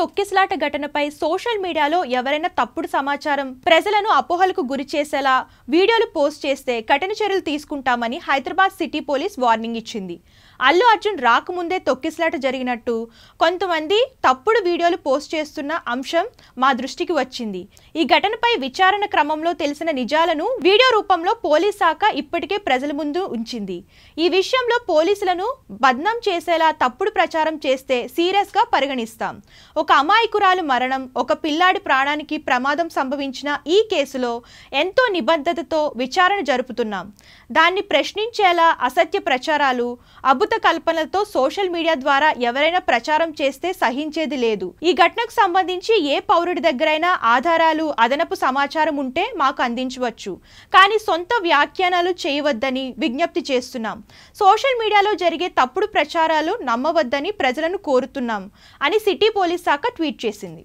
తొక్కిసలాట ఘటనపై సోషల్ మీడియాలో ఎవరైనా తప్పుడు సమాచారం ప్రజలను అపోహలకు గురి చేసేలా వీడియోలు పోస్ట్ చేస్తే కఠిన చర్యలు తీసుకుంటామని హైదరాబాద్ సిటీ పోలీస్ వార్నింగ్ ఇచ్చింది. అల్లు అర్జున్ రాకముందే తొక్కిసలాట జరిగినట్టు కొంతమంది తప్పుడు వీడియోలు పోస్ట్ చేస్తున్న అంశం మా దృష్టికి వచ్చింది. ఈ ఘటనపై విచారణ క్రమంలో తెలిసిన నిజాలను వీడియో రూపంలో పోలీస్ శాఖ ఇప్పటికే ప్రజల ముందు ఉంచింది. ఈ విషయంలో పోలీసులను బద్నాం చేసేలా తప్పుడు ప్రచారం చేస్తే సీరియస్ గా పరిగణిస్తాం. ఒక అమాయకురాలు మరణం, ఒక పిల్లాడి ప్రాణానికి ప్రమాదం సంభవించిన ఈ కేసులో ఎంతో నిబద్ధతతో విచారణ జరుపుతున్నాం. దాన్ని ప్రశ్నించేలా అసత్య ప్రచారాలు, అబద్ధ కల్పనలతో సోషల్ మీడియా ద్వారా ఎవరైనా ప్రచారం చేస్తే సహించేది లేదు. ఈ ఘటనకు సంబంధించి ఏ పౌరుడి దగ్గరైనా ఆధారాలు, అదనపు సమాచారం ఉంటే మాకు అందించవచ్చు. కానీ సొంత వ్యాఖ్యానాలు చేయవద్దని విజ్ఞప్తి చేస్తున్నాం. సోషల్ మీడియాలో జరిగే తప్పుడు ప్రచారాలు నమ్మవద్దని ప్రజలను కోరుతున్నాం అని సిటీ పోలీస్ శాఖ ట్వీట్ చేసింది.